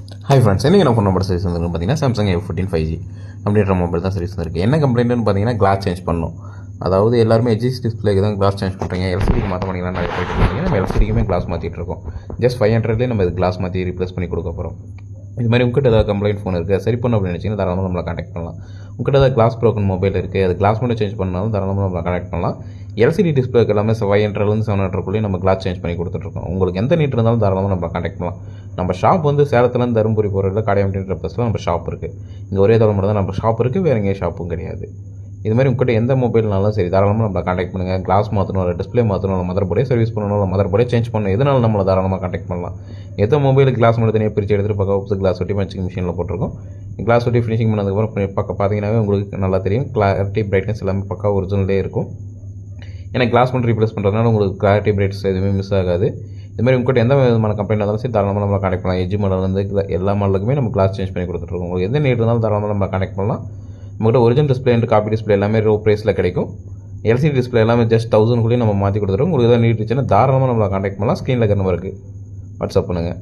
Hi friends, இன்றைக்கி நான் phone number service வந்து பார்த்தீங்கன்னா சாம்சங் F14 5G அப்படின்ற மொபைல் தான் சர்வீஸ் இருக்குது. என்ன கம்ப்ளைண்ட்னு பார்த்தீங்கன்னா கிளாஸ் சேஞ்ச் பண்ணணும். அதாவது எல்லாருமே எஜிஎஸ் டிஸ்பிளேக்கு தான் கிளாஸ் சேஞ்ச் பண்ணுறீங்க, எல்சிடிக்கு மாற்ற பண்ணிக்கலாம் நிறைய போயிட்டு இருக்கீங்க. நம்ம எல்சிடிக்குமே கிளாஸ் மாற்றிட்டு இருக்கோம். ஜஸ்ட் 500லேயே நம்ம இது கிளாஸ் மாற்றி ரீப்ளேஸ் பண்ணி கொடுக்க போகிறோம். இது மாதிரி உங்கள்கிட்ட ஏதாவது கம்ப்ளைண்ட் ஃபோன் இருக்குது, சரி பண்ணணும் அப்படின்னு நினச்சிங்கன்னா தாராளமாக நம்மளை கான்டாக்ட் பண்ணலாம். உங்கள்கிட்ட ஏதாவது கிளாஸ் ப்ரோக்கன் மொபைல் இருக்குது, அது கிளாஸ் மட்டும் சேஞ்ச் பண்ணாலும் தாராளமாக நம்மளை கான்டாக்ட் பண்ணலாம். எல்சிடி டிஸ்பிளேக்கு எல்லாமே 500லேருந்து 700 நம்ம கிளாஸ் சேஞ்ச் பண்ணி கொடுத்துட்ருக்கோம். உங்களுக்கு எந்த நீட் இருந்தாலும் தாராளமாக நம்ம கான்டாக்ட் பண்ணலாம். நம்ம ஷாப் வந்து சேலத்துலேருந்து தருமபுரி போகிறதுல காடையாம்பட்டின்ற ப்ளஸில் நம்ம ஷாப் இருக்குது. இங்கே ஒரே தவிர மட்டும் தான் நம்ம ஷாப் இருக்குது, வேறு எங்கேயும் ஷாப்பும் கிடையாது. இது மாதிரி உங்கள்கிட்ட எந்த மொபைல்னாலும் சரி தாராளமாக நம்மளை கான்டாக்ட் பண்ணுங்கள். கிளாஸ் மாற்றணும், இல்லை டிஸ்பிளே மாற்றணும், இல்லை மதர் போர்டே சர்வீஸ் பண்ணணும், இல்லை மதர் போர்டே சேஞ்ச் பண்ணணும், எதனால நம்மளை தாராளமாக கான்டாக்ட் பண்ணலாம். எந்த மொபைலுக்கு கிளாஸ் மட்டும் தனியாக பிரித்து எடுத்துகிட்டு பக்கம் கிளாஸ் ஒட்டி மேட்சிங் மிஷினில் போட்டிருக்கோம். கிளாஸ் ஒட்டி ஃபினிஷிங் பண்ணதுக்கப்புறம் பார்த்தீங்கன்னாவே உங்களுக்கு நல்லா தெரியும். கிளாரிட்டி பிரைட்னஸ் எல்லாமே பக்கா ஒரிஜினலே இருக்கும். ஏன்னா கிளாஸ் மட்டும் ரீப்ளேஸ் பண்ணுறதுனால உங்களுக்கு கிளாரிட்டி பிரைட்னஸ் எதுவுமே மிஸ் ஆகாது. இதுமாதிரி உங்கள்கிட்ட எந்த விதமான கம்பெனி இருந்தாலும் சரி தாராளமாக நம்மளை கான்டாக்ட் பண்ணலாம். எஜ்ஜி மாடல் எல்லா மாடலுக்குமே நம்ம கிளாஸ் சேஞ்ச் பண்ணி கொடுத்துட்ருக்கோம். உங்களுக்கு எந்த நீட் இருந்தாலும் தாராளமாக நம்ம கான்டாக்ட் பண்ணலாம். நம்மகிட்ட original display and copy display எல்லாமே லோ ப்ரைஸில் கிடைக்கும். எல்சிடி டிஸ்பிளே எல்லாமே ஜஸ்ட் 1000 நம்ம மாற்றி கொடுத்துருவோம். உங்களுக்கு எதாவது நீட் இருந்துச்சுன்னா தாராளமாக நம்மளை கான்டாக்ட் பண்ணலாம். ஸ்க்ரீனில் இருக்கிற நம்பருக்கு வாட்ஸ்அப் பண்ணுங்கள்.